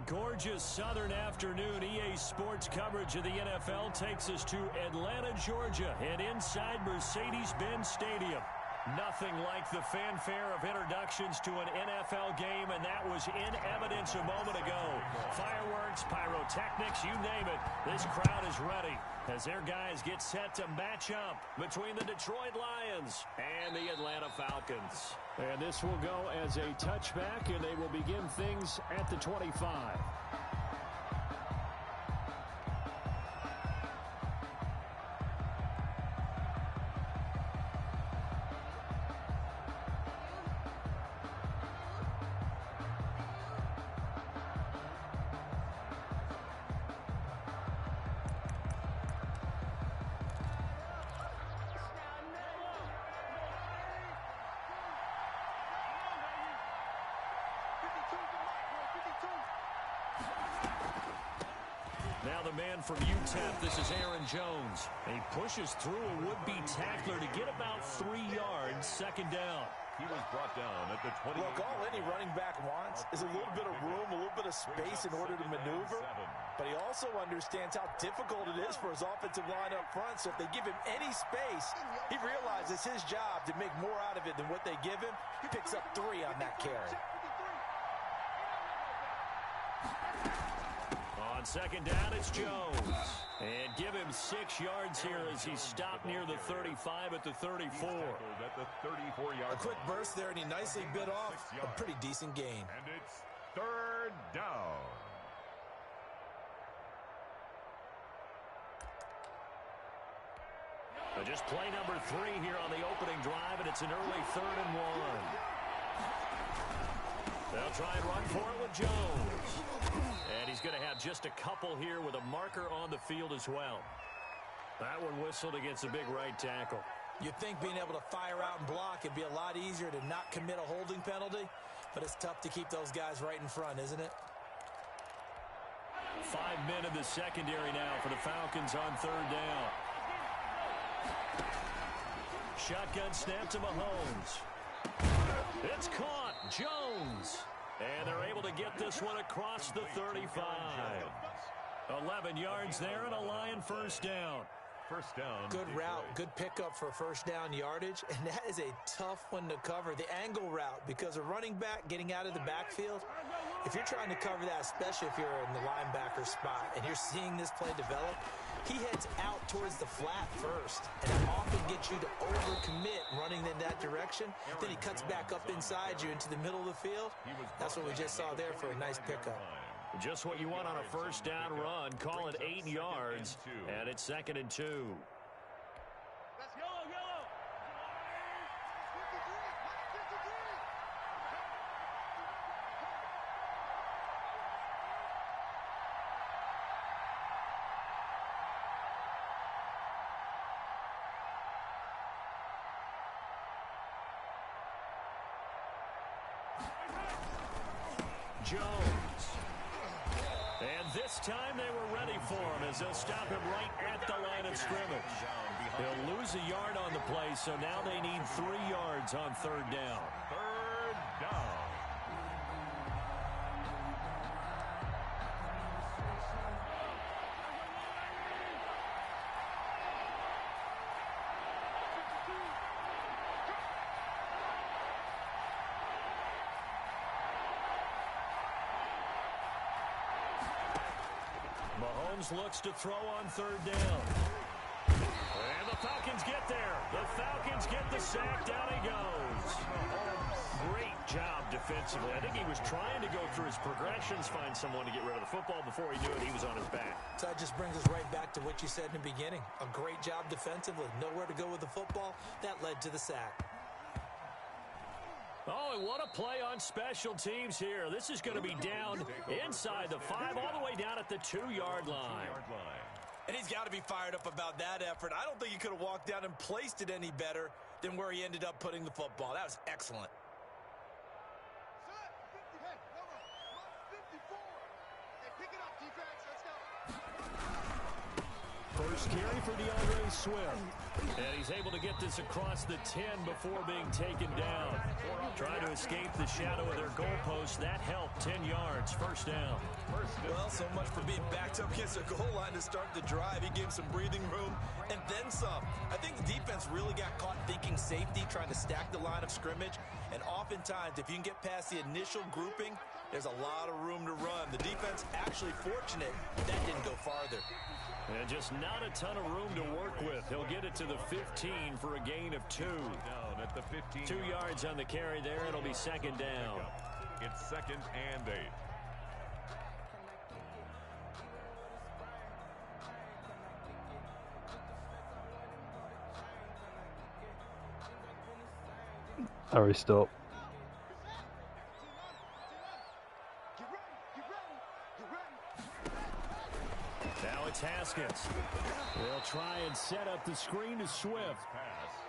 gorgeous southern afternoon. EA Sports coverage of the NFL takes us to Atlanta, Georgia, and inside Mercedes-Benz Stadium. Nothing like the fanfare of introductions to an NFL game, and that was in evidence a moment ago. Fireworks, pyrotechnics, you name it. This crowd is ready as their guys get set to match up between the Detroit Lions and the Atlanta Falcons. And this will go as a touchback, and they will begin things at the 25. Now the man from UTEP, this is Aaron Jones. He pushes through a would-be tackler to get about 3 yards, second down. He was brought down at the 20. Look, all any running back wants is a little bit of room, a little bit of space in order to maneuver. But he also understands how difficult it is for his offensive line up front. So if they give him any space, he realizes his job to make more out of it than what they give him. He picks up 3 on that carry. On second down, it's Jones. And give him 6 yards here as he stopped near the 35 at the 34. At the 34-yard. A quick burst there, and he nicely bit off a pretty decent gain. And it's third down. Just play number 3 here on the opening drive, and it's an early 3rd and 1. They'll try and run for it with Jones. And he's going to have just a couple here with a marker on the field as well. That one whistled against a big right tackle. You'd think being able to fire out and block would be a lot easier to not commit a holding penalty, but it's tough to keep those guys right in front, isn't it? 5 men in the secondary now for the Falcons on 3rd down. Shotgun snap to Mahomes. It's caught. Jones. And they're able to get this one across the 35. 11 yards there and a Lion first down. First down. Good route, good pickup for first down yardage, and that is a tough one to cover, the angle route, because a running back getting out of the backfield, if you're trying to cover that, especially if you're in the linebacker spot and you're seeing this play develop, he heads out towards the flat first, and that often gets you to overcommit running in that direction. Then he cuts back up inside you into the middle of the field. That's what we just saw there for a nice pickup. Just what you want on a first down run. Call it 8 yards, and it's 2nd and 2. Let's go, yellow. Jones. And this time they were ready for him as they'll stop him right at the line of scrimmage. They'll lose a yard on the play, so now they need 3 yards on 3rd down. 3rd down. Mahomes looks to throw on 3rd down. And the Falcons get there. The Falcons get the sack. Down he goes. Great job defensively. I think he was trying to go through his progressions, find someone to get rid of the football. Before he knew it, he was on his back. So that just brings us right back to what you said in the beginning. A great job defensively. Nowhere to go with the football. That led to the sack. Oh, and what a play on special teams here. This is going to be down inside the 5, all the way down at the 2-yard line. And he's got to be fired up about that effort. I don't think he could have walked down and placed it any better than where he ended up putting the football. That was excellent. first carry for DeAndre Swift. And he's able to get this across the 10 before being taken down. Trying to escape the shadow of their goalpost. That helped. 10 yards. First down. Well, so much for being backed up against the goal line to start the drive. He gave some breathing room and then some. I think the defense really got caught thinking safety, trying to stack the line of scrimmage. And oftentimes, if you can get past the initial grouping, there's a lot of room to run. The defense actually fortunate that didn't go farther. And just not a ton of room to work with. He'll get it to the 15 for a gain of 2. Down at the 15. 2 yards on the carry there. It'll be second down. It's 2nd and 8. Hurry, stop. Now it's Haskins. They'll try and set up the screen to Swift.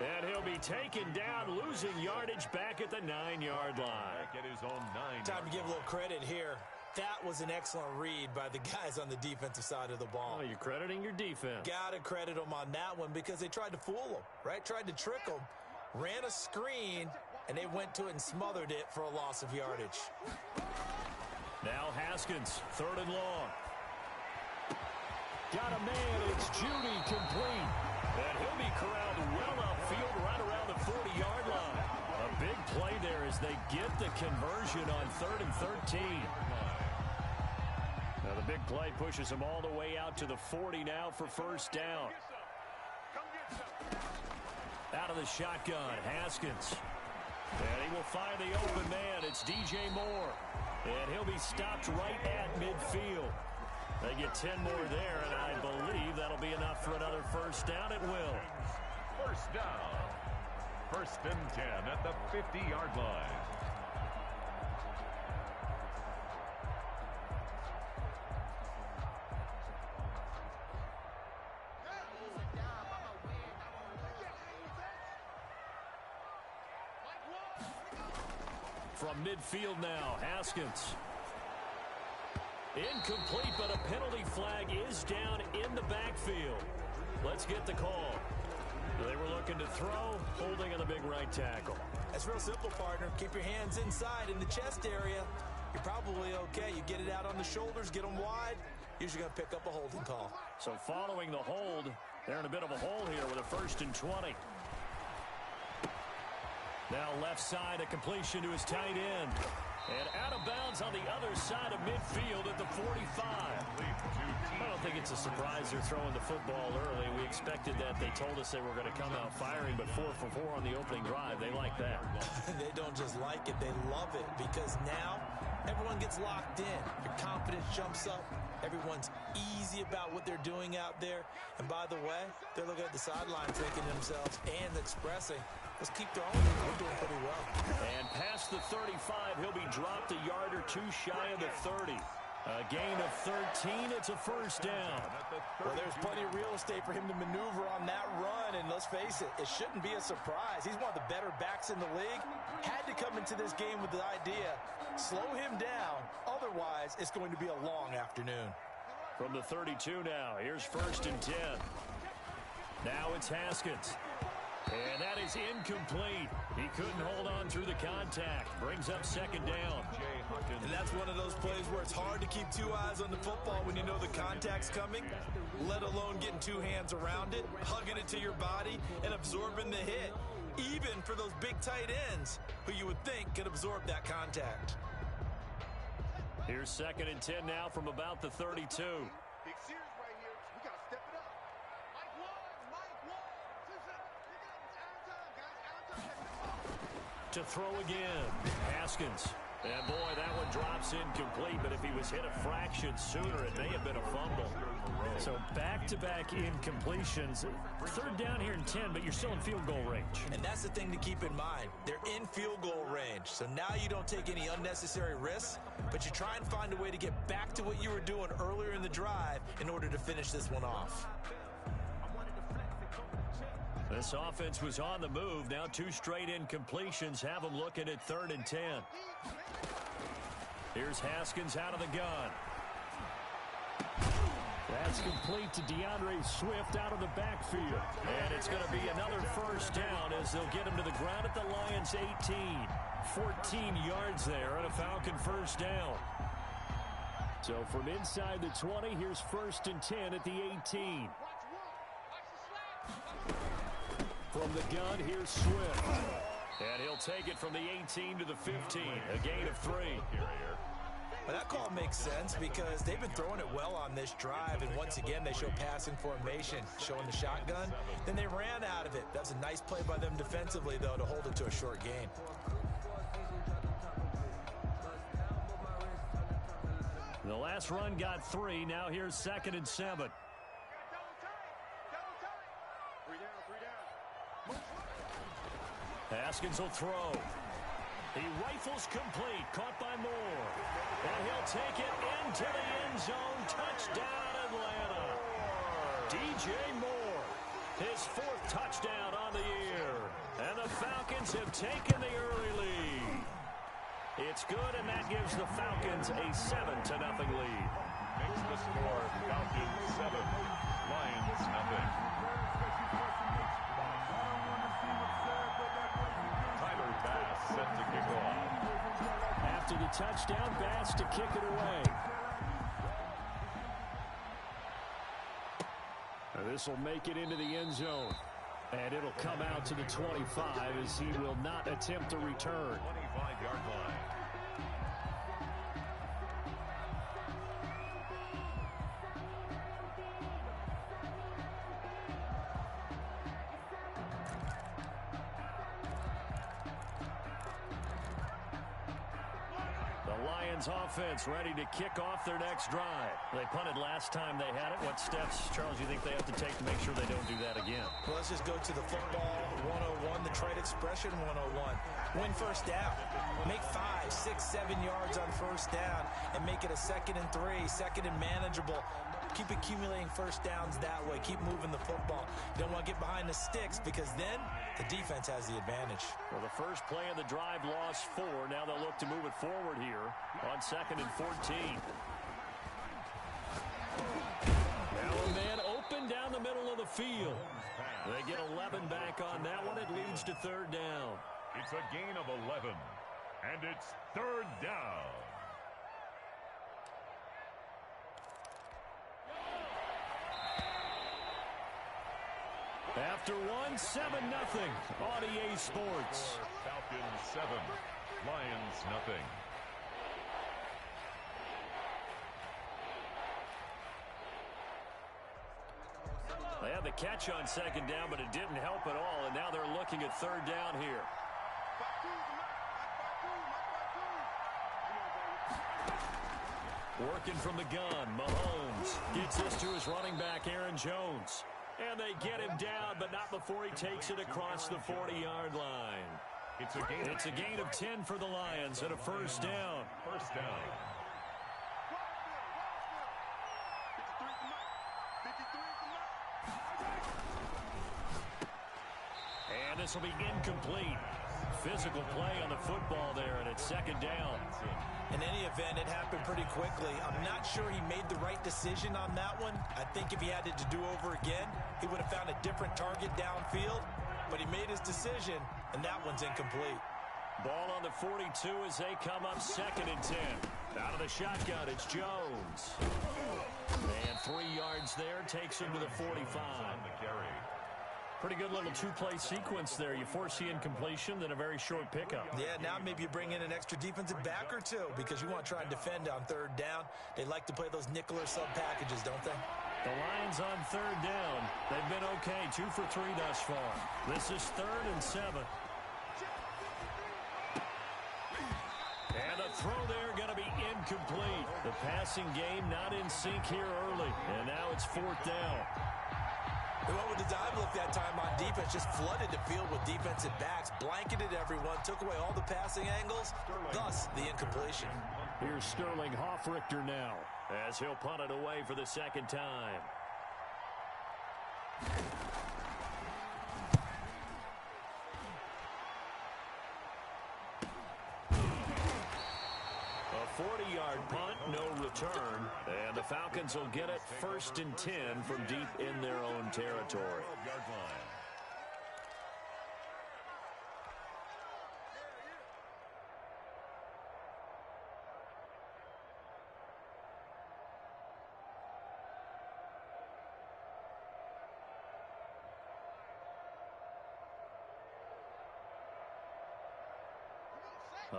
And he'll be taken down, losing yardage back at the 9-yard line. Back at his own 9. Time to give a little credit here. That was an excellent read by the guys on the defensive side of the ball. Oh, you're crediting your defense. Got to credit them on that one because they tried to fool them, right? Tried to trick them. Ran a screen, and they went to it and smothered it for a loss of yardage. Now Haskins, 3rd and long. Got a man, it's Judy, complete. And he'll be corralled well upfield right around the 40-yard line. A big play there as they get the conversion on 3rd and 13. Now the big play pushes them all the way out to the 40 now for first down. Out of the shotgun, Haskins. And he will find the open man. It's DJ Moore. And he'll be stopped right at midfield. They get 10 more there, and I believe that'll be enough for another first down. It will. First down. 1st and 10 at the 50-yard line. From midfield now, Haskins. Incomplete, but a penalty flag is down in the backfield. Let's get the call. They were looking to throw, holding on the big right tackle. That's real simple, partner. Keep your hands inside in the chest area. You're probably okay. You get it out on the shoulders, get them wide. Usually going to pick up a holding call. So following the hold, they're in a bit of a hole here with a 1st and 20. Now left side, a completion to his tight end. And out of bounds on the other side of midfield at the 45. I don't think it's a surprise they're throwing the football early. We expected that. They told us they were going to come out firing, but 4 for 4 on the opening drive. They like that. They don't just like it, they love it, because now everyone gets locked in. Your confidence jumps up. Everyone's easy about what they're doing out there. And by the way, they're looking at the sideline thinking to themselves and expressing, let's keep throwing. We're doing pretty well. And past the 35, he'll be dropped a yard or 2 shy of the 30. A gain of 13. It's a first down. Well, there's plenty of real estate for him to maneuver on that run. And let's face it, it shouldn't be a surprise. He's one of the better backs in the league. Had to come into this game with the idea, slow him down. Otherwise, it's going to be a long afternoon. From the 32 now, here's 1st and 10. Now it's Haskins. And that is incomplete. He couldn't hold on through the contact. Brings up 2nd down. And that's one of those plays where it's hard to keep 2 eyes on the football when you know the contact's coming, let alone getting 2 hands around it, hugging it to your body, and absorbing the hit, even for those big tight ends who you would think could absorb that contact. Here's 2nd and 10 now from about the 32. Big series right here. We got to step it up. Mike 1. To throw again, Haskins. And boy, that one drops incomplete, but if he was hit a fraction sooner, it may have been a fumble. So back-to-back incompletions. 3rd down here and 10, but you're still in field goal range. And that's the thing to keep in mind. They're in field goal range, so now you don't take any unnecessary risks, but you try and find a way to get back to what you were doing earlier in the drive in order to finish this one off. This offense was on the move. Now 2 straight incompletions have them looking at 3rd and 10. Here's Haskins out of the gun. That's complete to DeAndre Swift out of the backfield. And it's going to be another first down as they'll get him to the ground at the Lions' 18. 14 yards there and a Falcon first down. So from inside the 20, here's 1st and 10 at the 18. From the gun, here's Swift. And he'll take it from the 18 to the 15, a gain of 3. Well, that call makes sense because they've been throwing it well on this drive, and once again they show passing formation, showing the shotgun. Then they ran out of it. That's a nice play by them defensively, though, to hold it to a short gain. The last run got 3. Now here's 2nd and 7. Haskins will throw. He rifles complete, caught by Moore. And he'll take it into the end zone. Touchdown, Atlanta. DJ Moore, his 4th touchdown on the year. And the Falcons have taken the early lead. It's good, and that gives the Falcons a 7-0 lead. Makes the score Falcons 7, Lions nothing. Set to kick off. After the touchdown, Bass to kick it away. This will make it into the end zone. And it'll come out to the 25 as he will not attempt a return. 25-yard line. Offense ready to kick off their next drive. They punted last time they had it. What steps, Charles, you think they have to take to make sure they don't do that again? Well, let's just go to the football 101, the trade expression 101. Win first down. Make 5, 6, 7 yards on first down and make it a 2nd and 3, 2nd and manageable. Keep accumulating first downs that way. Keep moving the football. You don't want to get behind the sticks because then the defense has the advantage. Well, the first play of the drive lost 4. Now they'll look to move it forward here on 2nd and 14. Now a man open down the middle of the field. They get 11 back on that one. It leads to 3rd down. It's a gain of 11, and it's 3rd down. After 1, 7-0 on EA Sports. Falcons 7, Lions nothing. They had the catch on 2nd down, but it didn't help at all, and now they're looking at 3rd down here. Working from the gun, Mahomes gets this to his running back, Aaron Jones. And they get him down, but not before he takes it across the 40-yard line. It's a gain of 10 for the Lions and a first down. First down. And this will be incomplete. Physical play on the football there, and it's 2nd down. In any event, it happened pretty quickly. I'm not sure he made the right decision on that one. I think if he had it to do over again, he would have found a different target downfield. But he made his decision, and that one's incomplete. Ball on the 42 as they come up 2nd and 10. Out of the shotgun, it's Jones. And 3 yards there, takes him to the 45. Pretty good little 2-play sequence there. You force the incompletion, then a very short pickup. Yeah, now maybe you bring in an extra defensive back or 2 because you want to try and defend on 3rd down. They like to play those nickel or sub packages, don't they? The Lions on 3rd down. They've been okay, 2 for 3 thus far. This is 3rd and 7. And a throw there going to be incomplete. The passing game not in sync here early. And now it's 4th down. They went with the dive look that time on defense, just flooded the field with defensive backs, blanketed everyone, took away all the passing angles, thus the incompletion. Here's Sterling Hoffrichter now, as he'll punt it away for the 2nd time. A 40-yard 20-yard punt, no return. And the Falcons will get it 1st and 10 from deep in their own territory. 12-yard line.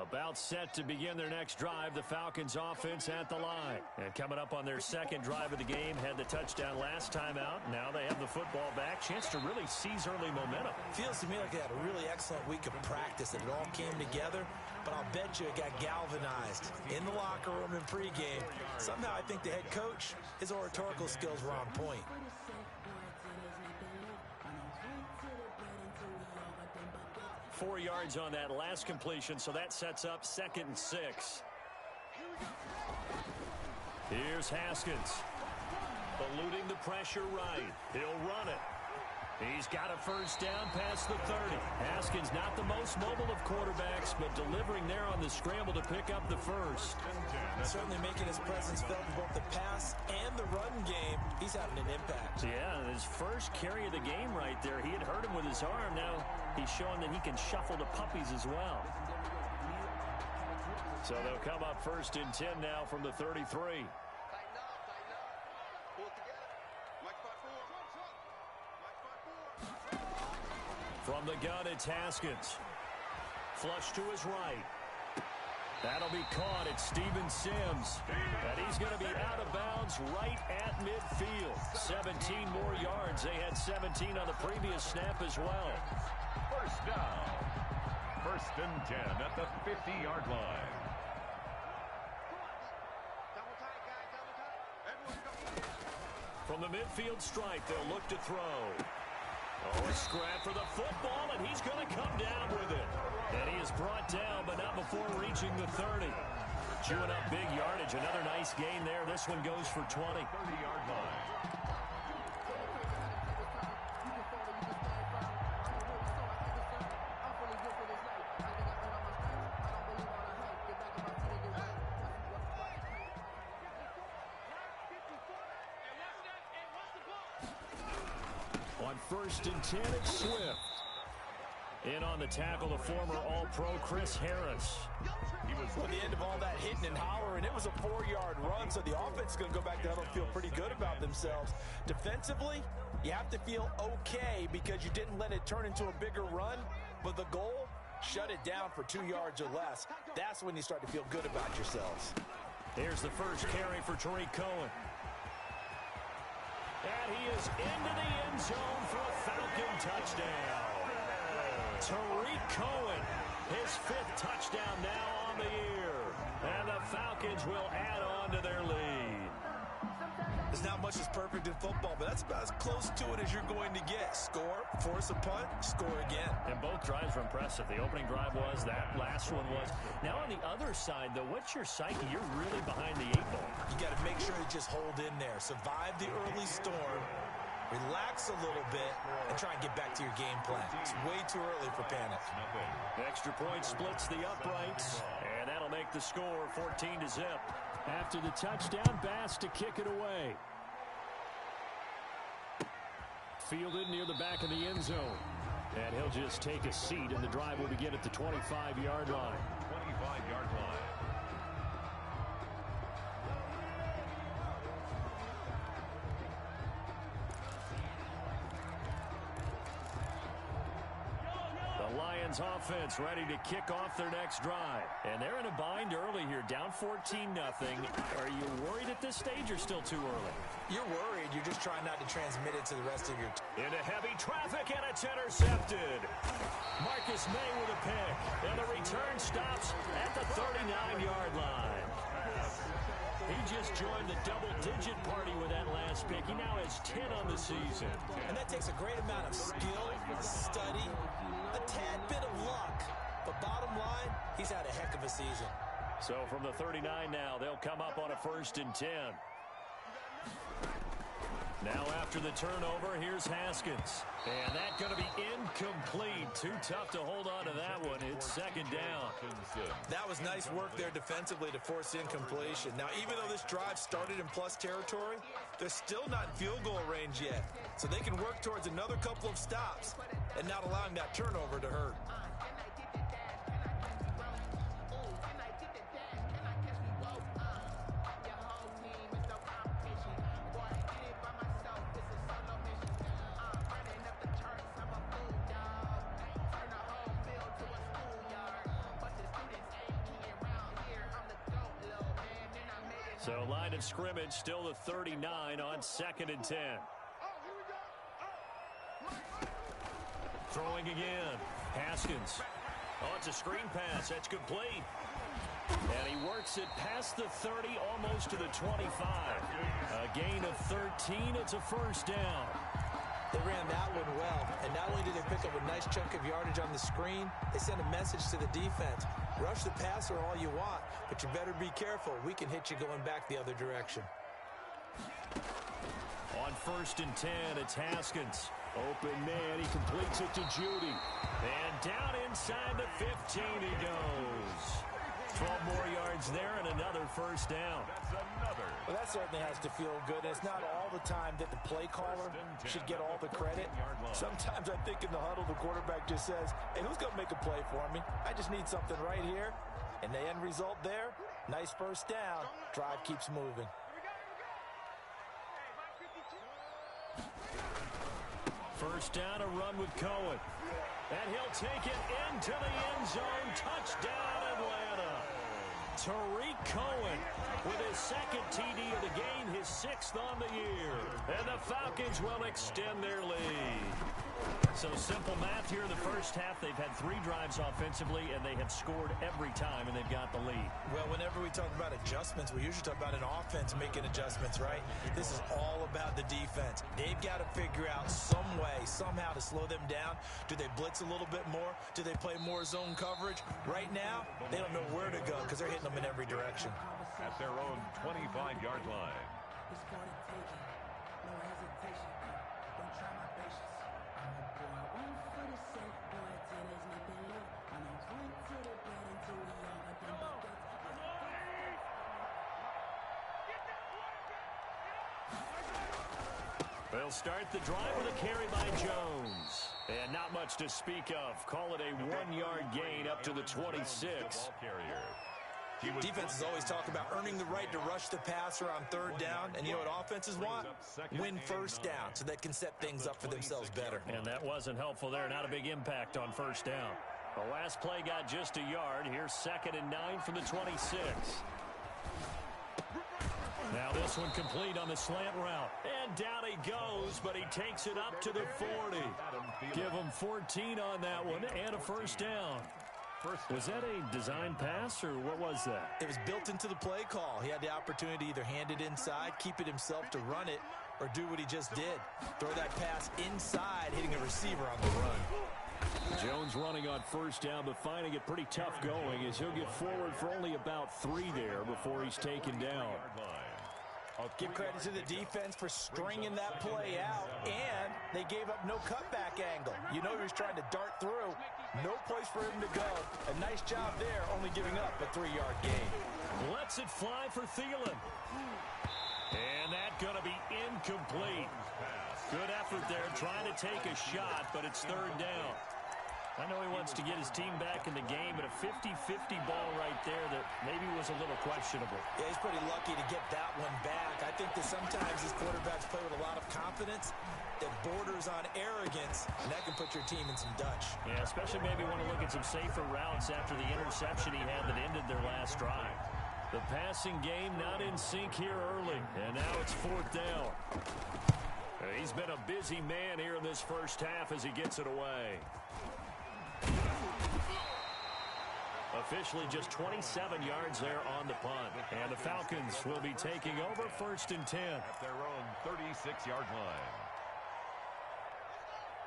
About set to begin their next drive, the Falcons offense at the line. And coming up on their second drive of the game, had the touchdown last time out. Now they have the football back. Chance to really seize early momentum. Feels to me like they had a really excellent week of practice, and it all came together. But I'll bet you it got galvanized in the locker room in pregame. Somehow I think the head coach, his oratorical skills were on point. 4 yards on that last completion, so that sets up 2nd and 6. Here's Haskins. Eluding the pressure right. He'll run it. He's got a first down past the 30. Haskins not the most mobile of quarterbacks, but delivering there on the scramble to pick up the first. Certainly making his presence felt in both the pass and the run game. He's having an impact. Yeah, his first carry of the game right there. He had hurt him with his arm. Now he's showing that he can shuffle the puppies as well. So they'll come up 1st and 10 now from the 33. From the gun, it's Haskins. Flush to his right. That'll be caught. It's Steven Sims. And he's going to be out of bounds right at midfield. 17 more yards. They had 17 on the previous snap as well. First down. 1st and 10 at the 50-yard line. From the midfield stripe, they'll look to throw. Oh, a scrap for the football, and he's going to come down with it. And he is brought down, but not before reaching the 30. Chewing up big yardage. Another nice gain there. This one goes for 20. 30-yard line. On 1st and 10, it's Swift. In on the tackle, the former All-Pro Chris Harris. He was at the end of all that hitting and hollering. It was a 4-yard run, so the offense is going to go back to huddle and feel pretty good about themselves. Defensively, you have to feel okay because you didn't let it turn into a bigger run, but the goal, shut it down for 2 yards or less. That's when you start to feel good about yourselves. Here's the first carry for Tariq Cohen. And he is into the end zone for a Falcon touchdown. Tariq Cohen, his 5th touchdown now on the year. And the Falcons will add on to their lead. There's not much that's perfect in football, but that's about as close to it as you're going to get. Score, force a punt, score again. And both drives were impressive. The opening drive was, that last one was. Now on the other side, though, what's your psyche? You're really behind the 8 ball. You got to make sure you just hold in there. Survive the early storm, relax a little bit, and try and get back to your game plan. It's way too early for panic. Extra point splits the uprights, and that'll make the score 14-0. After the touchdown, Bass to kick it away. Fielded near the back of the end zone. And he'll just take a seat, and the drive will begin at the 25-yard line. 25-yard line. Lions offense ready to kick off their next drive. And they're in a bind early here, down 14-0. Are you worried at this stage or still too early? You're worried. You're just trying not to transmit it to the rest of your team. Into heavy traffic, and it's intercepted. Marcus May with a pick. And the return stops at the 39-yard line. He just joined the double-digit party with that last pick. He now has 10 on the season. And that takes a great amount of skill, study, a tad bit of luck. But bottom line, he's had a heck of a season. So from the 39 now, they'll come up on a 1st and 10. Now after the turnover, here's Haskins. And that's going to be incomplete. Too tough to hold on to that one. It's second down. That was nice work there defensively to force incompletion. Now, even though this drive started in plus territory, they're still not in field goal range yet. So they can work towards another couple of stops and not allowing that turnover to hurt. So line of scrimmage still the 39 on 2nd and 10. Throwing again. Haskins. Oh, it's a screen pass. That's complete. And he works it past the 30, almost to the 25. A gain of 13. It's a first down. They ran that one well, and not only did they pick up a nice chunk of yardage on the screen, they sent a message to the defense. Rush the passer all you want, but you better be careful. We can hit you going back the other direction. On 1st and 10, it's Haskins. Open man, he completes it to Judy. And down inside the 15 he goes. 12 more yards there and another first down. Well, that certainly has to feel good. And it's not all the time that the play caller should get all the credit. Sometimes I think in the huddle, the quarterback just says, hey, who's going to make a play for me? I just need something right here. And the end result there, nice first down. Drive keeps moving. First down, a run with Cohen. And he'll take it into the end zone. Touchdown, Atlanta. Tariq Cohen with his second TD of the game, his 6th on the year. And the Falcons will extend their lead. So simple math here in the first half. They've had 3 drives offensively, and they have scored every time, and they've got the lead. Well, whenever we talk about adjustments, we usually talk about an offense making adjustments, right? This is all about the defense. They've got to figure out some way, somehow to slow them down. Do they blitz a little bit more? Do they play more zone coverage? Right now, they don't know where to go because they're hitting them in every direction. At their own 25-yard line. They'll start the drive with a carry by Jones. And not much to speak of. Call it a 1-yard gain up to the 26. Defenses always talk about earning the right to rush the passer on 3rd down. And you know what offenses want? Win first down so they can set things up for themselves better. And that wasn't helpful there. Not a big impact on first down. The last play got just a yard. Here's 2nd and 9 from the 26. Now this one complete on the slant route. And down he goes, but he takes it up to the 40. Give him 14 on that one and a first down. Was that a design pass, or what was that? It was built into the play call. He had the opportunity to either hand it inside, keep it himself to run it, or do what he just did. Throw that pass inside, hitting a receiver on the run. Jones running on first down, but finding it pretty tough going as he'll get forward for only about 3 there before he's taken down. I'll give credit to the defense for stringing that play out, and they gave up no cutback angle. You know he was trying to dart through. No place for him to go. A nice job there, only giving up a 3-yard gain. Lets it fly for Thielen. And that's going to be incomplete. Good effort there, trying to take a shot, but it's 3rd down. I know he wants to get his team back in the game, but a 50-50 ball right there that maybe was a little questionable. Yeah, he's pretty lucky to get that one back. I think that sometimes these quarterbacks play with a lot of confidence that borders on arrogance, and that can put your team in some Dutch. Yeah, especially maybe want to look at some safer routes after the interception he had that ended their last drive. The passing game not in sync here early, and now it's 4th down. He's been a busy man here in this first half as he gets it away. Officially just 27 yards there on the punt. And the Falcons will be taking over 1st and 10. At their own 36-yard line.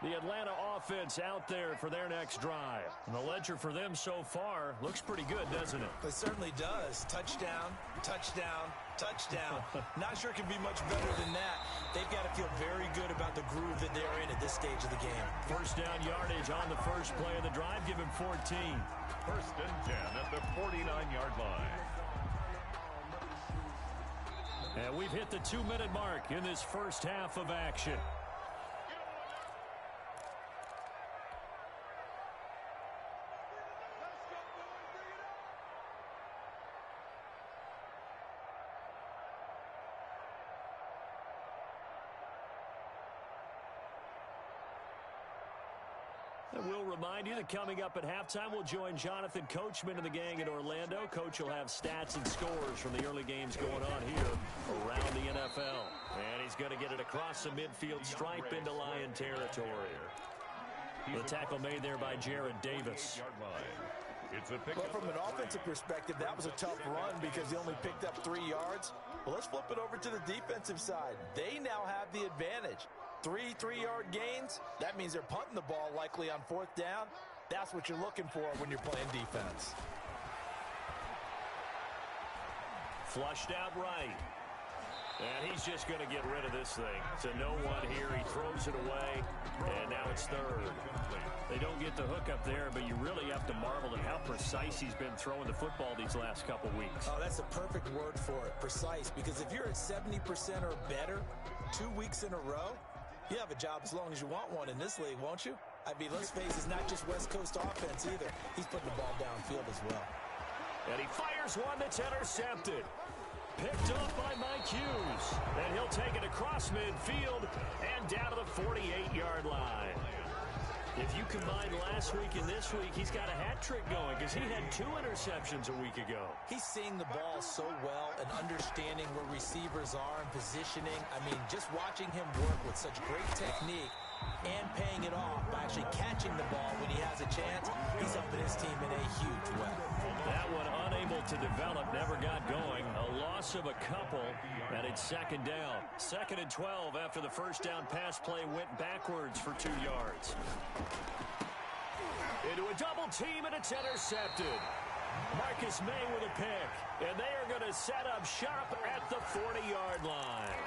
The Atlanta offense out there for their next drive. And the ledger for them so far looks pretty good, doesn't it? It certainly does. Touchdown, touchdown, touchdown. Not sure it can be much better than that. they've got to feel very good about the groove that they're in at this stage of the game. First down yardage on the first play of the drive. Give him 14. First and 10 at the 49-yard line. And we've hit the 2-minute mark in this first half of action. And we'll remind you that coming up at halftime, we'll join Jonathan Coachman and the gang in Orlando. Coach will have stats and scores from the early games going on here around the NFL. And he's going to get it across the midfield stripe into Lion territory. The tackle made there by Jared Davis. Well, from an offensive perspective, that was a tough run because he only picked up 3 yards. Well, let's flip it over to the defensive side. They now have the advantage. 3 3-yard gains, that means they're punting the ball likely on 4th down. That's what you're looking for when you're playing defense. Flushed out right. And he's just going to get rid of this thing. To no one here. He throws it away, and now it's third. They don't get the hook up there, but you really have to marvel at how precise he's been throwing the football these last couple weeks. Oh, that's the perfect word for it, precise, because if you're at 70% or better 2 weeks in a row, you have a job as long as you want one in this league, won't you? I mean, let's face it, it's not just West Coast offense either. He's putting the ball downfield as well. And he fires one that's intercepted. Picked up by Mike Hughes. And he'll take it across midfield and down to the 48-yard line. If you combine last week and this week, he's got a hat trick going because he had 2 interceptions a week ago. He's seeing the ball so well and understanding where receivers are and positioning. I mean, just watching him work with such great technique and paying it off by actually catching the ball when he has a chance, he's helping his team in a huge way. That one unable to develop, never got going. A loss of a couple, and it's 2nd down. 2nd and 12 after the first down pass play went backwards for 2 yards. Into a double team, and it's intercepted. Marcus May with a pick, and they are going to set up shop at the 40-yard line.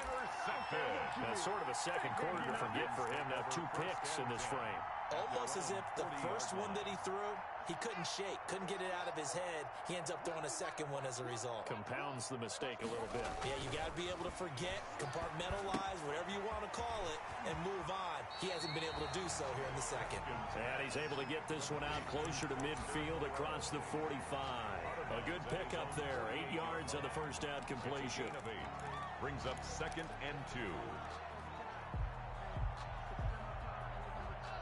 That's sort of a second quarter to forget for him. Now 2 picks in this frame. Almost as if the first one that he threw, he couldn't shake, couldn't get it out of his head. He ends up throwing a second one as a result. Compounds the mistake a little bit. Yeah, you got to be able to forget, compartmentalize, whatever you want to call it, and move on. He hasn't been able to do so here in the second. And he's able to get this one out closer to midfield across the 45. A good pickup there. 8 yards on the first down completion. Brings up 2nd and 2.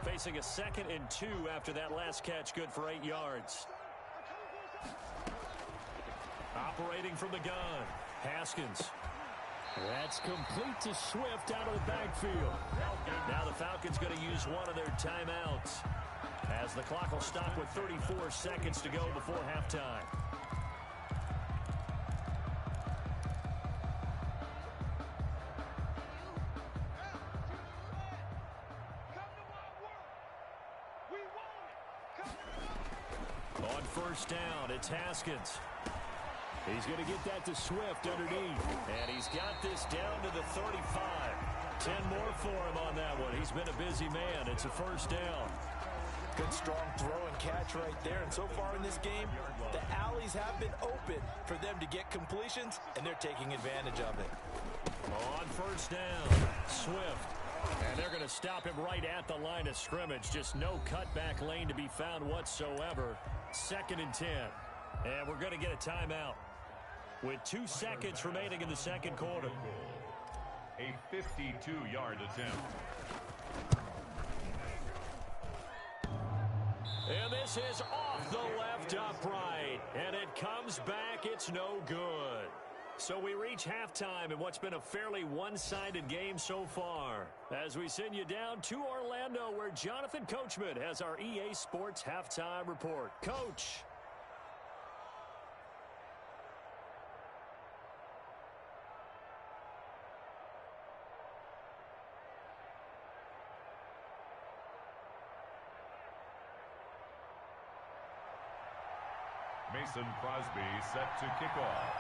Facing a 2nd and 2 after that last catch, good for 8 yards. Operating from the gun, Haskins. That's complete to Swift out of the backfield. Now the Falcons going to use one of their timeouts as the clock will stop with 34 seconds to go before halftime. On first down, it's Haskins. He's going to get that to Swift underneath. And he's got this down to the 35. 10 more for him on that one. He's been a busy man. It's a first down. Good strong throw and catch right there. And so far in this game, the alleys have been open for them to get completions, and they're taking advantage of it. On first down, Swift. And they're going to stop him right at the line of scrimmage. Just no cutback lane to be found whatsoever. 2nd and 10. And we're going to get a timeout with 2 seconds remaining in the second quarter. A 52-yard attempt. And this is off the left upright. And it comes back. It's no good. So we reach halftime in what's been a fairly one-sided game so far, as we send you down to Orlando, where Jonathan Coachman has our EA Sports Halftime Report. Coach. Mason Crosby set to kick off.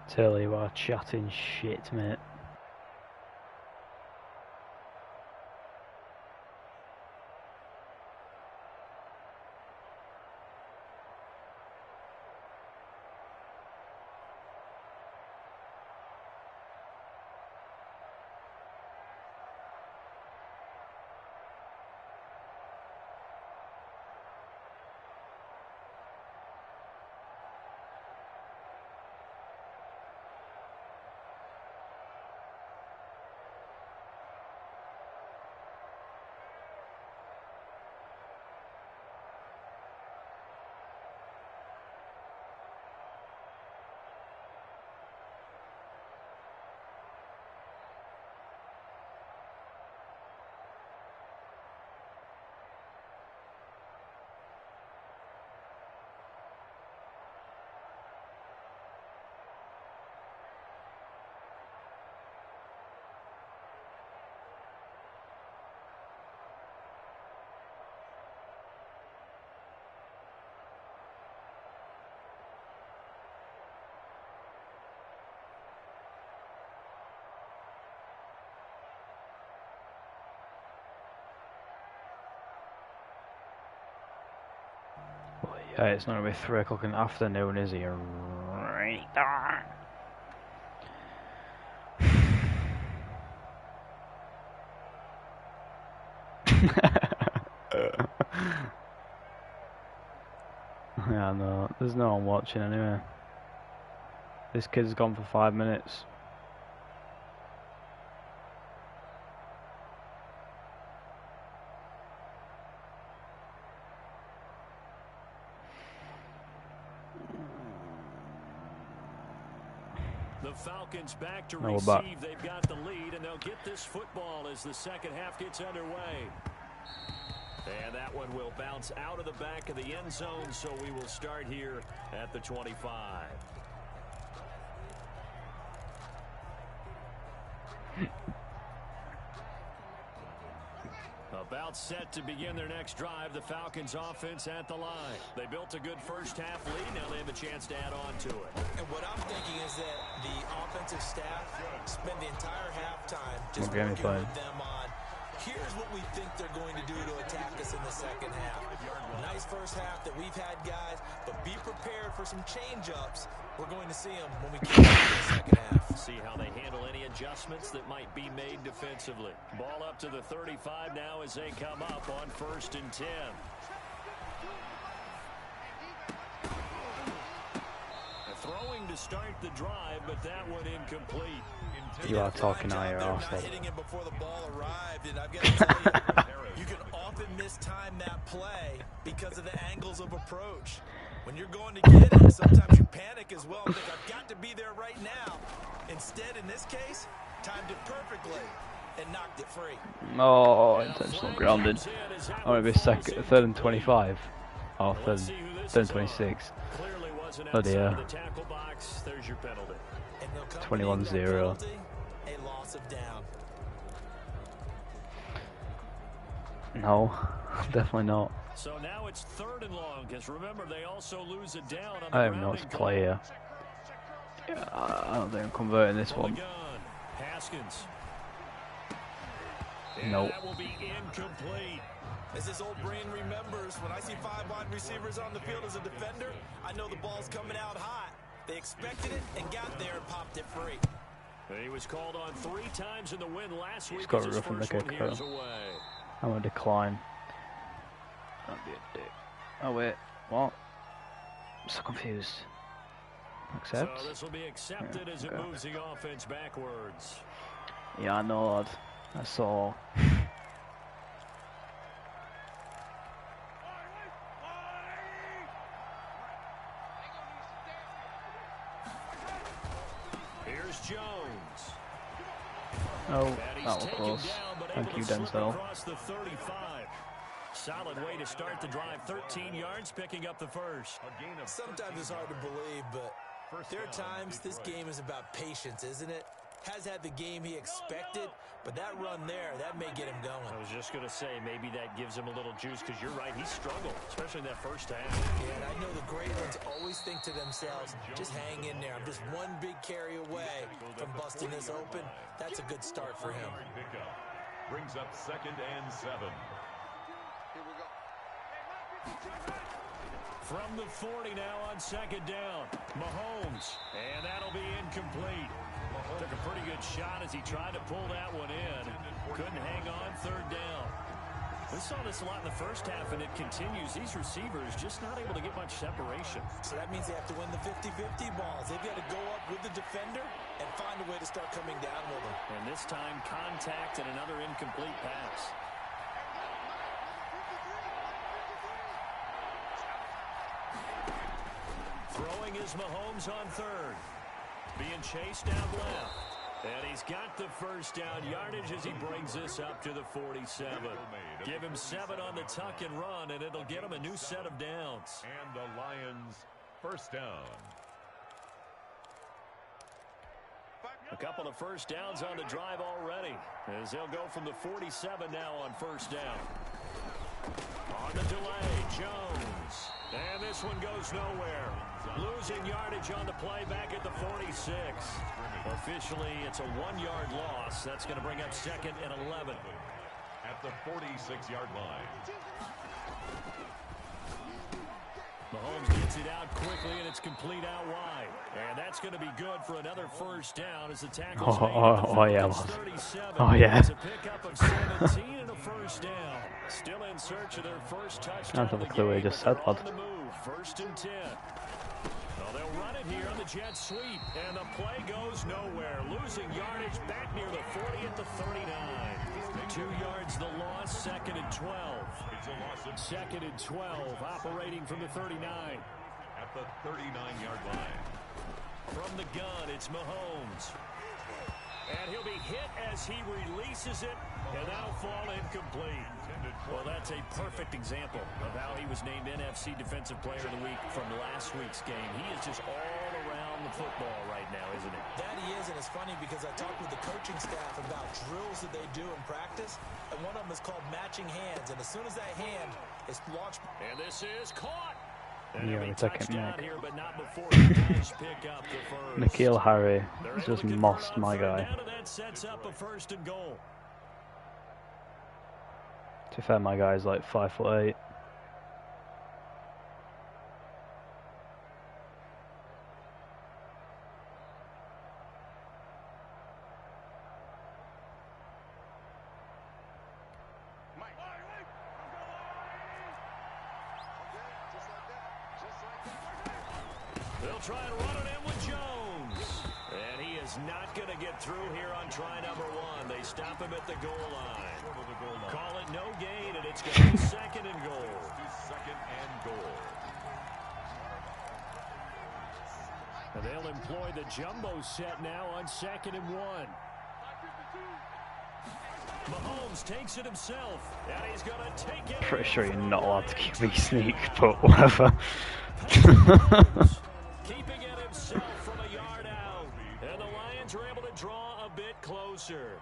Tell you are chatting shit, mate. Yeah, it's not going to be 3 o'clock in the afternoon, is it? Right. Yeah, no, there's no one watching anyway. This kid's gone for 5 minutes. The Falcons back to receive. They've got the lead, and they'll get this football as the second half gets underway. And that one will bounce out of the back of the end zone, so we will start here at the 25. About set to begin their next drive, the Falcons offense at the line. They built a good first half lead. Now they have a chance to add on to it. And what I'm thinking is that the offensive staff spend the entire halftime just working with them on, here's what we think they're going to do to attack us in the second half. Nice first half that we've had, guys, but be prepared for some change-ups. We're going to see them when we get into the second half. See how they handle any adjustments that might be made defensively. Ball up to the 35 now as they come up on 1st and 10. Throwing to start the drive, but that one incomplete. You are talking out your arse. Not hitting him before the ball arrived, and I've got to tell you, you can often mistime that play because of the angles of approach. When you're going to get it, sometimes you panic as well and think, I've got to be there right now. Instead, in this case, timed it perfectly and knocked it free. Oh, intentional grounded. Oh, it'll be 3rd and 25. Oh, 3rd and 26. Oh dear. 21-0. A loss of down. No, definitely not. So now it's 3rd and long, because remember they also lose it down on the I don't know to play here. Yeah, I don't think I'm converting this one. Haskins. Nope. That will be incomplete. As his old brain remembers, when I see 5 wide receivers on the field as a defender, I know the ball's coming out hot. They expected it and got there and popped it free. He was called on 3 times in the win last week. He's got a rough and kick. I'm going to decline. That'd be a dick. Oh wait, what? I'm so confused. Accept? So this will be accepted as it moves the offense backwards. Yeah, I know, lad. I saw. Here's Jones. Oh, that was close. Thank you, Denzel. Solid way to start the drive. 13 yards, picking up the first. Sometimes it's hard to believe, but there are times this game is about patience, isn't it? has had the game he expected, but that run there, that may get him going. I was just going to say, maybe that gives him a little juice, because you're right, he struggled, especially in that first half. Yeah, and I know the great ones always think to themselves, just hang in there. I'm just one big carry away from busting this open. That's a good start for him. Brings up 2nd and 7. Here we go. From the 40 now on 2nd down. Mahomes, and that'll be incomplete. Took a pretty good shot as he tried to pull that one in. Couldn't hang on 3rd down. We saw this a lot in the first half, and it continues. These receivers just not able to get much separation. So that means they have to win the 50-50 balls. They've got to go up with the defender and find a way to start coming down with him. And this time, contact and another incomplete pass. Throwing is Mahomes on 3rd. Being chased down left. And he's got the first down yardage as he brings this up to the 47. Give him 7 on the tuck and run, and it'll get him a new set of downs. And the Lions first down. A couple of first downs on the drive already, as they'll go from the 47 now on 1st down. On the delay, Jones. And this one goes nowhere. Losing yardage on the play back at the 46. Officially, it's a 1-yard loss. That's going to bring up 2nd and 11. At the 46-yard line. Mahomes gets it out quickly, and it's complete out wide. And that's going to be good for another first down as the tackle's made at the 37. Oh, yeah. It's a pickup of 17 and a first down. Still in search of their first touchdown. I don't have a clue what he just said, lad. 1st and 10. Well, they'll run it here on the jet sweep, and the play goes nowhere. Losing yardage back near the 40 at the 39. 2 yards the loss, 2nd and 12. 2nd and 12, operating from the 39. At the 39-yard line. From the gun, it's Mahomes. And he'll be hit as he releases it, and that'll fall incomplete. Well, that's a perfect example of how he was named NFC Defensive Player of the Week from last week's game. He is just all around the football right now, isn't he? That he is, and it's funny because I talked with the coaching staff about drills that they do in practice, and one of them is called matching hands. And as soon as that hand is launched... And this is caught! And Yeah, it's okay, Nick. here, but not before he does pick up the first. MKL Harry just mossed my guy. That sets up a 1st and goal. To be fair, my guy's like 5'8". They'll try and run it in with Jones. And he is not going to get through here on try number 1. They stop him at the goal line. Call it no gain, and it's going to be 2nd and goal. 2nd and goal. And they'll employ the jumbo set now on 2nd and 1. Mahomes takes it himself, and he's going to take it. Pretty sure you're not allowed to QB sneak, but whatever. Keeping it himself from a yard out. And the Lions are able to draw a bit closer.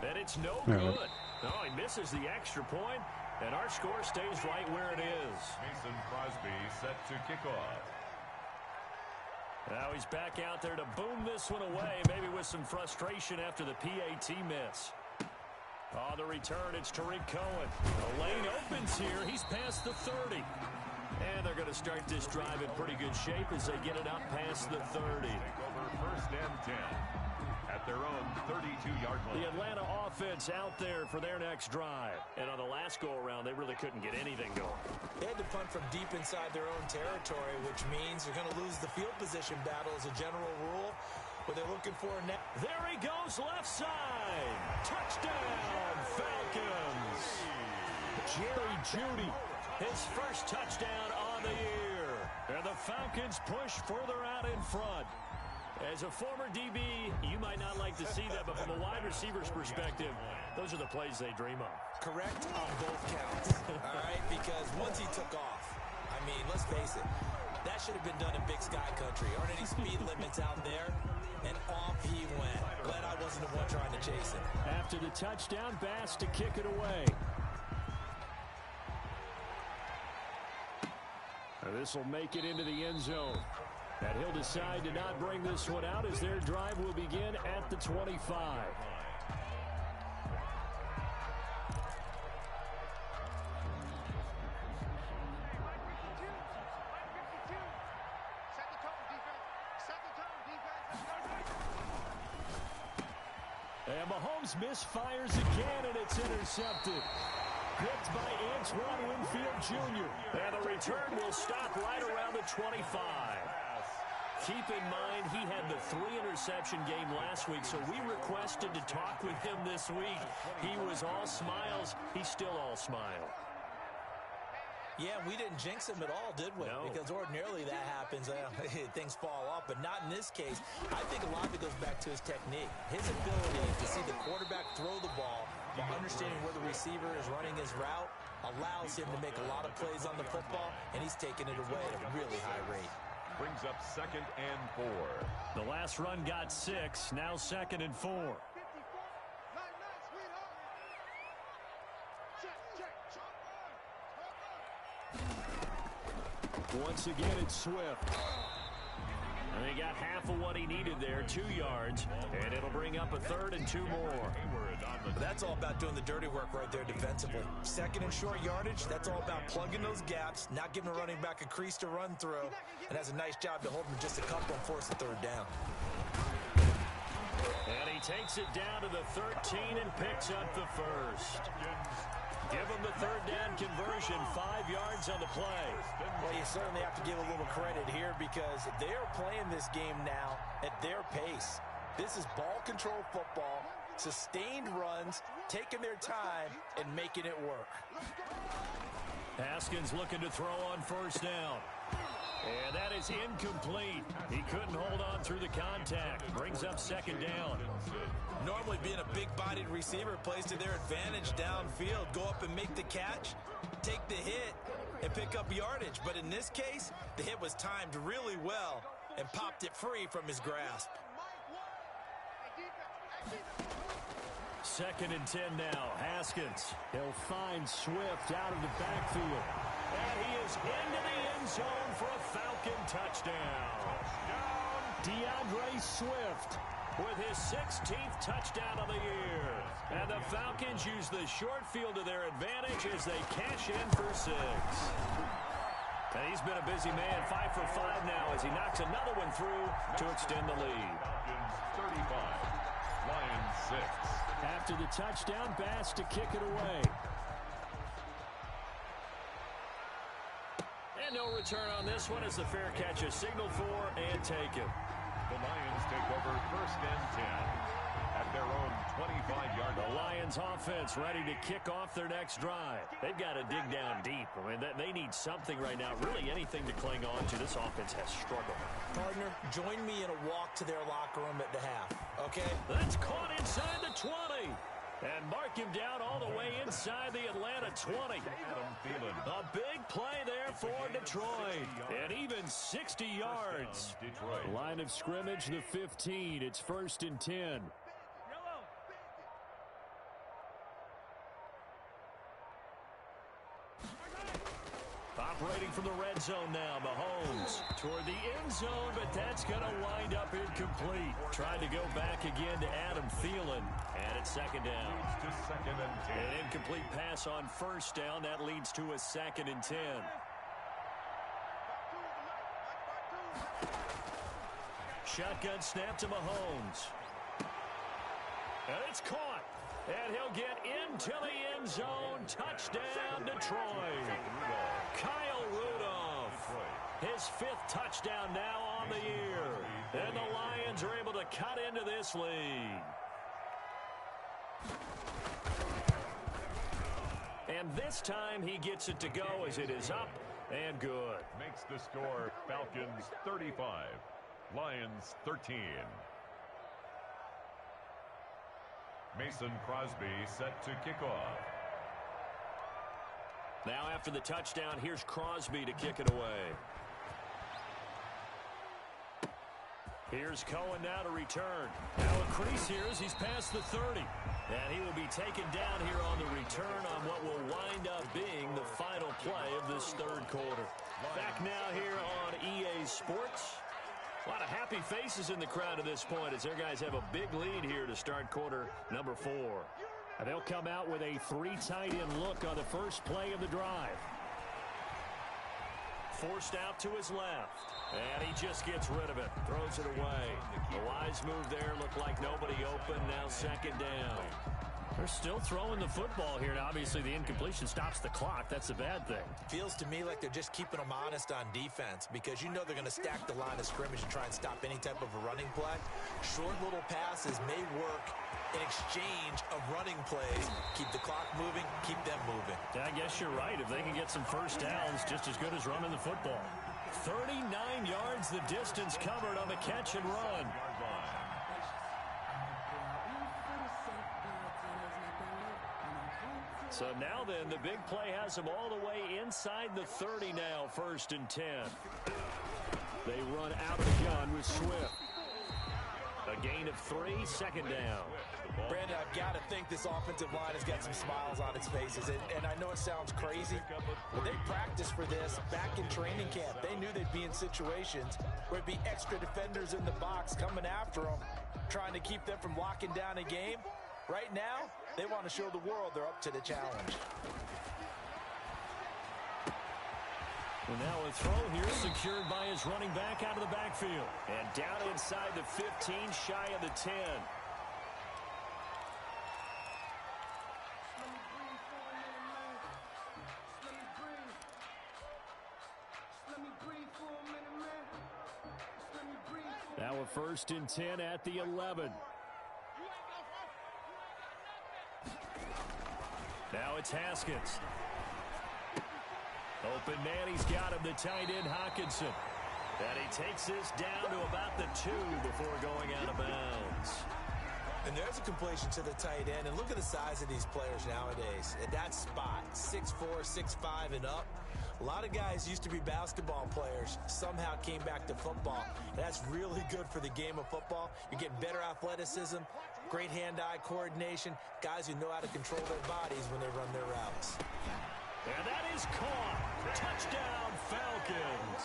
And it's no good. No, he misses the extra point, and our score stays right where it is. Mason Crosby set to kick off. Now he's back out there to boom this one away, maybe with some frustration after the PAT miss. On the return, it's Tariq Cohen. The lane opens here. He's past the 30. And they're going to start this drive in pretty good shape as they get it up past the 30. Take over 1st and 10 at their own 32-yard line. The Atlanta offense out there for their next drive. And on the last go-around, they really couldn't get anything going. They had to punt from deep inside their own territory, which means they're going to lose the field position battle as a general rule. What they're looking for now. There he goes, left side. Touchdown, Falcons. Jerry Jeudy, his first touchdown on the year. And the Falcons push further out in front. As a former DB, you might not like to see that, but from a wide receiver's perspective, those are the plays they dream of. Correct on both counts, all right? Because once he took off, I mean, let's face it, That should have been done in Big Sky Country. Aren't any speed limits out there? And off he went. Glad I wasn't the one trying to chase him. After the touchdown, Bass to kick it away. This will make it into the end zone. And he'll decide to not bring this one out as their drive will begin at the 25. And Mahomes misfires again, and it's intercepted. Picked by Antoine Winfield Jr. And the return will stop right around the 25. Keep in mind, he had the 3-interception game last week, so we requested to talk with him this week. He was all smiles. He's still all smile. Yeah, we didn't jinx him at all, did we? No. Because ordinarily that happens. Things fall off, but not in this case. I think a lot of it goes back to his technique. His ability to see the quarterback throw the ball while understanding where the receiver is running his route allows him to make a lot of plays on the football, and he's taking it away at a really high rate. Brings up 2nd and 4. The last run got 6, now 2nd and 4. Once again, it's Swift. And they got half of what he needed there, 2 yards, and it'll bring up a 3rd and 2 more. That's all about doing the dirty work right there defensively. 2nd and short yardage, that's all about plugging those gaps, not giving a running back a crease to run through, and has a nice job to hold him just a couple and force the 3rd down. And he takes it down to the 13 and picks up the 1st. Give him the 3rd down conversion, 5 yards on the play. Well, you certainly have to give a little credit here because they're playing this game now at their pace. This is ball control football, sustained runs, taking their time, and making it work. Haskins looking to throw on 1st down. And that is incomplete. He couldn't hold on through the contact. Brings up 2nd down. Normally being a big-bodied receiver plays to their advantage downfield. Go up and make the catch, take the hit, and pick up yardage. But in this case, the hit was timed really well and popped it free from his grasp. 2nd and 10 now. Haskins. He'll find Swift out of the backfield. And he is into the end zone for a Falcon touchdown. DeAndre Swift with his 16th touchdown of the year. And the Falcons use the short field to their advantage as they cash in for 6. And he's been a busy man, 5 for 5 now as he knocks another one through to extend the lead. Falcons 35, Lions 6. After the touchdown, Bass to kick it away. And no return on this one as the fair catch is signaled for and taken. The Lions take over 1st and 10 at their own 25-yard line. The Lions offense ready to kick off their next drive. They've got to dig down deep. I mean, they need something right now, really anything to cling on to. This offense has struggled. Partner, join me in a walk to their locker room at the half, okay? That's caught inside the 20. And mark him down all the way inside the Atlanta 20. A big play there for Detroit. And even 60 yards. Line of scrimmage, the 15. It's 1st and 10. Operating from the red zone now, Mahomes toward the end zone, but that's going to wind up incomplete. Tried to go back again to Adam Thielen, and it's 2nd down. To 2nd and 10. An incomplete pass on 1st down. That leads to a 2nd and 10. Shotgun snap to Mahomes. And it's caught. And he'll get into the end zone. Touchdown, Detroit. Kyle Rudolph. His 5th touchdown now on the year. And the Lions are able to cut into this lead. And this time he gets it to go as it is up and good. Makes the score Falcons 35, Lions 13. Mason Crosby set to kick off. Now after the touchdown, here's Crosby to kick it away. Here's Cohen now to return. Now a crease here as he's past the 30. And he will be taken down here on the return on what will wind up being the final play of this third quarter. Back now here on EA Sports. A lot of happy faces in the crowd at this point as their guys have a big lead here to start quarter number 4. And they'll come out with a 3 tight end look on the first play of the drive. Forced out to his left. And he just gets rid of it. Throws it away. A wise move there. Looked like nobody open. Now second down. They're still throwing the football here. Now, obviously, the incompletion stops the clock. That's a bad thing. Feels to me like they're just keeping them honest on defense because you know they're going to stack the line of scrimmage and try and stop any type of a running play. Short little passes may work in exchange of running plays. Keep the clock moving, keep them moving. Yeah, I guess you're right. If they can get some first downs, just as good as running the football. 39 yards the distance covered on the catch and run. So now then, the big play has them all the way inside the 30 now, 1st and 10. They run out of the gun with Swift. A gain of 3, second down. Brandon, I've got to think this offensive line has got some smiles on its faces. And I know it sounds crazy, but they practiced for this back in training camp. They knew they'd be in situations where there'd be extra defenders in the box coming after them, trying to keep them from locking down a game. Right now, they want to show the world they're up to the challenge. And now a throw here secured by his running back out of the backfield. And down inside the 15, shy of the 10. Now a 1st and 10 at the 11. Now it's Haskins. Open man, he's got him, the tight end Hawkinson. And he takes this down to about the 2 before going out of bounds. And there's a completion to the tight end. And look at the size of these players nowadays. At that spot, 6'4", 6'5", and up. A lot of guys used to be basketball players, somehow came back to football. And that's really good for the game of football. You're getting better athleticism, great hand-eye coordination, guys who know how to control their bodies when they run their routes. And that is caught. Touchdown, Falcons.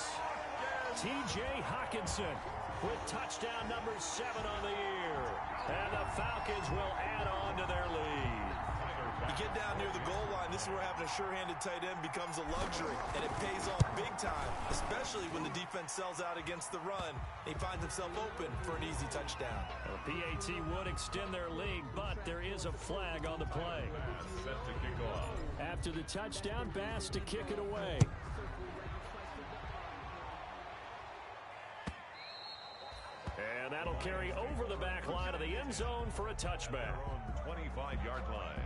T.J. Hawkinson with touchdown number 7 on the year. And the Falcons will add on to their lead. You get down near the goal line, this is where having a sure-handed tight end becomes a luxury, and it pays off big time, especially when the defense sells out against the run. He finds himself open for an easy touchdown. Well, PAT would extend their lead, but there is a flag on the play. Set to kick off. After the touchdown, Bass to kick it away. And that'll carry over the back line of the end zone for a touchback. 25-yard line.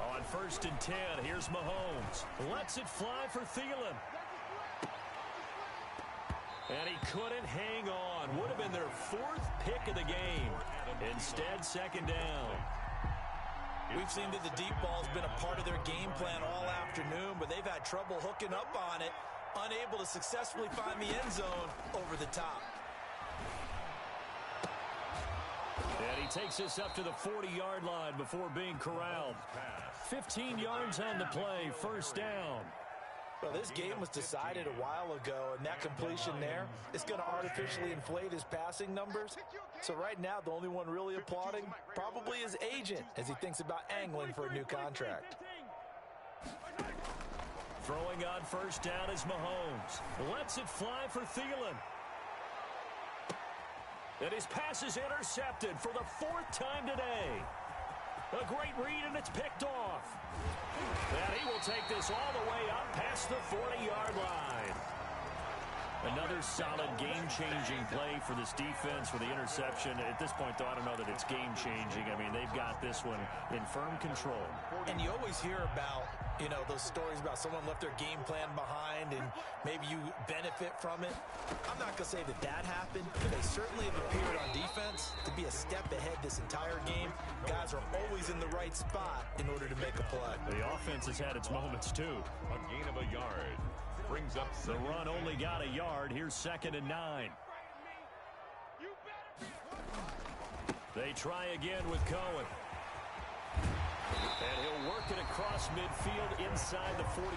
On 1st and 10, here's Mahomes. Lets it fly for Thielen. And he couldn't hang on. Would have been their 4th pick of the game. Instead, second down. We've seen that the deep ball's been a part of their game plan all afternoon, but they've had trouble hooking up on it, unable to successfully find the end zone over the top. And he takes us up to the 40-yard line before being corralled. 15 yards on the play, first down. Well, this game was decided a while ago, and that completion there is going to artificially inflate his passing numbers. So right now, the only one really applauding probably his agent as he thinks about angling for a new contract. Throwing on first down is Mahomes. Lets it fly for Thielen. And his pass is intercepted for the 4th time today. A great read, and it's picked off. And he will take this all the way up past the 40-yard line. Another solid game-changing play for this defense with the interception. At this point, though, I don't know that it's game-changing. I mean, they've got this one in firm control. And you always hear about, You know, those stories about someone left their game plan behind and maybe you benefit from it. I'm not going to say that that happened, but they certainly have appeared on defense to be a step ahead this entire game. Guys are always in the right spot in order to make a play. The offense has had its moments, too. A gain of a yard. Brings up the run only got a yard. Here's 2nd and 9. They try again with Cohen. And he'll work it across midfield inside the 45.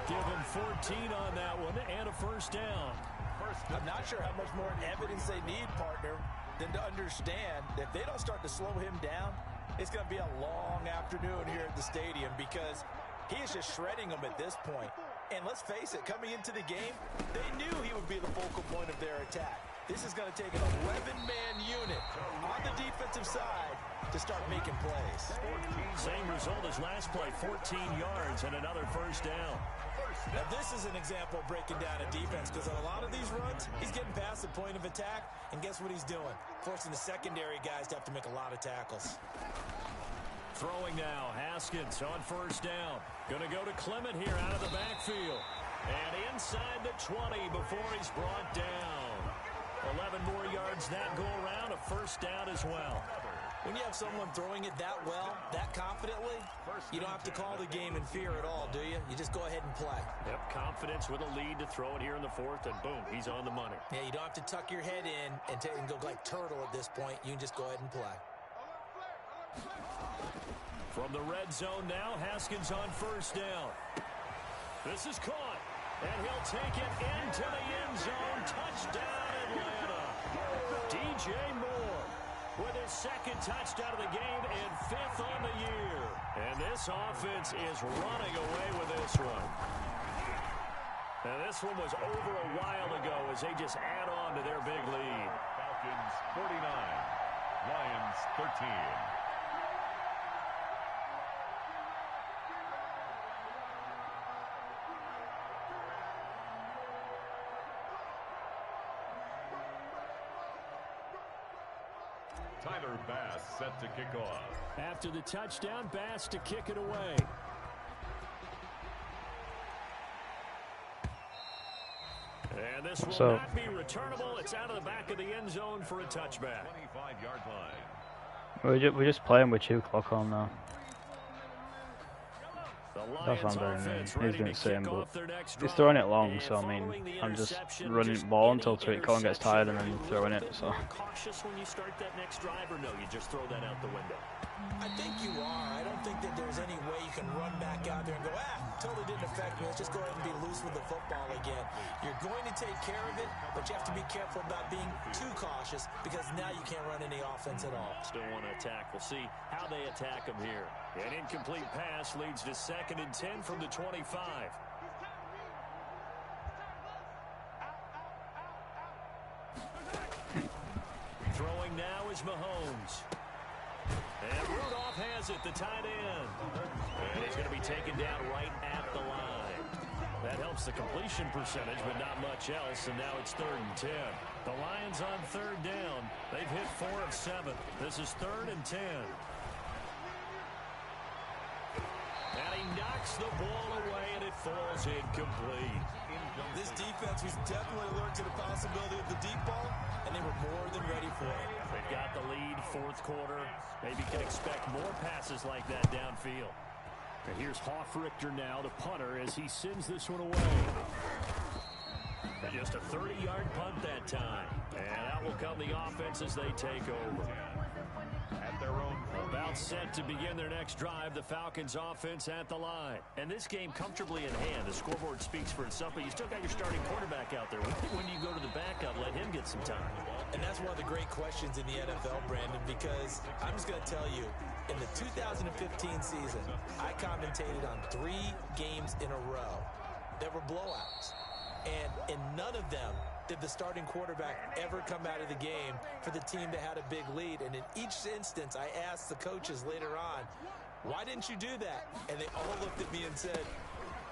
Give him 14 on that one and a first down. I'm not sure how much more evidence they need, partner, than to understand that if they don't start to slow him down, it's going to be a long afternoon here at the stadium because he is just shredding them at this point. And let's face it, coming into the game, they knew he would be the focal point of their attack. This is going to take an 11-man unit on the defensive side to start making plays. Same result as last play, 14 yards and another first down. Now this is an example of breaking down a defense because on a lot of these runs, he's getting past the point of attack, and guess what he's doing? Forcing the secondary guys to have to make a lot of tackles. Throwing now, Haskins on first down. Going to go to Clement here out of the backfield. And inside the 20 before he's brought down. 11 more yards that go around, a first down as well. When you have someone throwing it that well, that confidently, you don't have to call the game in fear at all, do you? You just go ahead and play. Yep, confidence with a lead to throw it here in the 4th, and boom, he's on the money. Yeah, you don't have to tuck your head in and go like turtle at this point. You can just go ahead and play. From the red zone now, Haskins on first down. This is caught, and he'll take it into the end zone. Touchdown, Atlanta. DJ Moore with his 2nd touchdown of the game and 5th on the year. And this offense is running away with this one. And this one was over a while ago as they just add on to their big lead. Falcons 49, Lions 13. Tyler Bass set to kick off. After the touchdown, Bass to kick it away. And this will not be returnable. It's out of the back of the end zone for a touchback. 25-yard line. We're just playing with 2 clock on now. That's what I'm doing. He's doing the same, but he's throwing it long, so I mean, I'm just running the ball until Cohen gets tired and then throwing it. So. Cautious when you start that next drive, or no, you just throw that out the window? I think you are. I don't think that there's any way you can run back out there and go, totally didn't affect me. Let's just go ahead and be loose with the football again. You're going to take care of it, but you have to be careful about being too cautious because now you can't run any offense at all. Still want to attack. We'll see how they attack him here. An incomplete pass leads to 2nd and 10 from the 25. Throwing now is Mahomes. And Rudolph has it, the tight end. And he's going to be taken down right at the line. That helps the completion percentage, but not much else, and now it's 3rd and 10. The Lions on 3rd down. They've hit 4 of 7. This is 3rd and 10. And he knocks the ball away, and it falls incomplete. This defense was definitely alert to the possibility of the deep ball, and they were more than ready for it. They've got the lead, 4th quarter. Maybe can expect more passes like that downfield. And here's Hofrichter now, the punter, as he sends this one away. And just a 30-yard punt that time. And out will come the offense as they take over. At their own. About set to begin their next drive, the Falcons offense at the line. And this game comfortably in hand. The scoreboard speaks for itself, but you still got your starting quarterback out there. When do you go to the backup, let him get some time? And that's one of the great questions in the NFL, Brandon, because I'm just going to tell you, in the 2015 season, I commentated on 3 games in a row that were blowouts. And in none of them did the starting quarterback ever come out of the game for the team that had a big lead. And in each instance, I asked the coaches later on, why didn't you do that? And they all looked at me and said,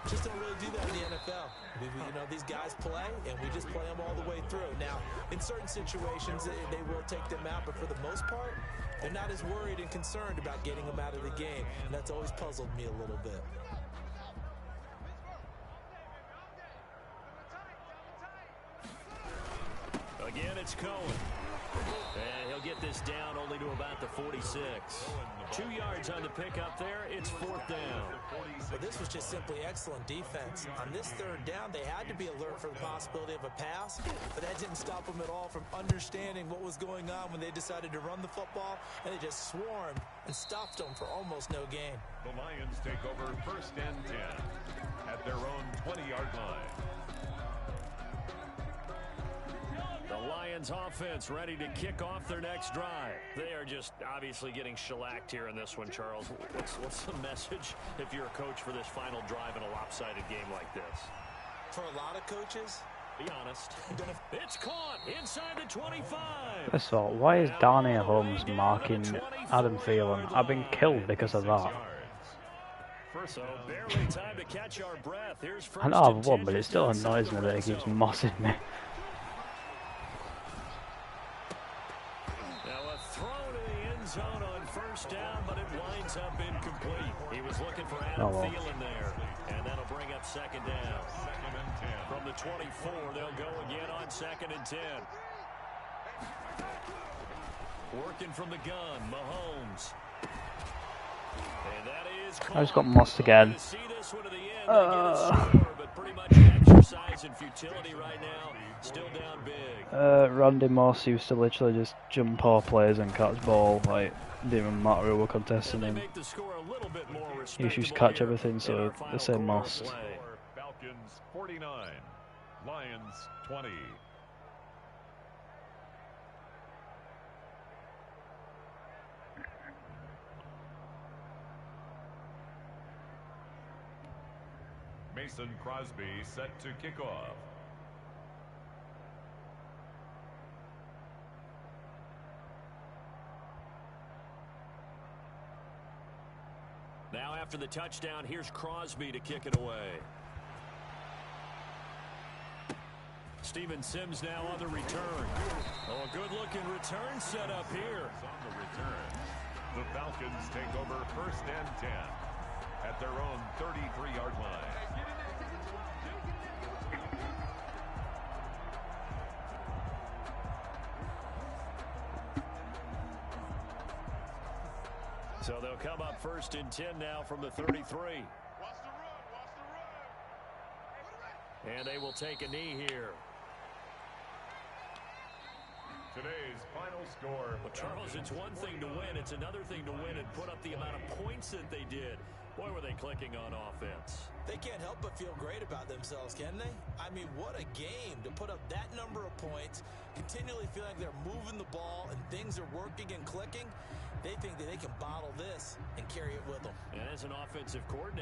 just don't really do that in the NFL. You know, these guys play, and we just play them all the way through. Now, in certain situations, they will take them out, but for the most part, they're not as worried and concerned about getting them out of the game, and that's always puzzled me a little bit. It's Cohen. And he'll get this down only to about the 46. 2 yards on the pickup there. It's 4th down. Well, this was just simply excellent defense. On this 3rd down, they had to be alert for the possibility of a pass, but that didn't stop them at all from understanding what was going on when they decided to run the football, and they just swarmed and stopped them for almost no gain. The Lions take over 1st and 10 at their own 20-yard line. The Lions offense ready to kick off their next drive. They are just obviously getting shellacked here in this one, Charles. What's the message if you're a coach for this final drive in a lopsided game like this? For a lot of coaches, be honest. It's caught inside the 25. First of all, why is Darnay Holmes marking Adam Thielen? I've been killed because of that. So barely time to catch our breath. Here's first I know I've won, but it still annoys me that he keeps mossing me. Zone on 1st down, but it winds up incomplete. He was looking for Adam Thielen there, and that'll bring up 2nd down. 2nd and 10. From the 24, they'll go again on 2nd and 10. Working from the gun, Mahomes. And that is I just got mossed again. See this one to the end. They get a score, but pretty much exercise and futility right now. Still down big. Randy Moss used to literally just jump off players and catch ball, like, didn't even matter who were contesting him. He used to catch everything, so they say Moss. Falcons 49, Lions 20. Mason Crosby set to kick off. Now after the touchdown, here's Crosby to kick it away. Steven Sims now on the return. Oh, a good-looking return set up here. On the return, the Falcons take over 1st and 10 at their own 33-yard line. So they'll come up 1st and 10 now from the 33. And they will take a knee here. Today's final score. Well, Charles, it's one thing to win. It's another thing to win and put up the amount of points that they did. Boy, were they clicking on offense. They can't help but feel great about themselves, can they? I mean, what a game to put up that number of points, continually feel like they're moving the ball and things are working and clicking. They think that they can bottle this and carry it with them. And as an offensive coordinator,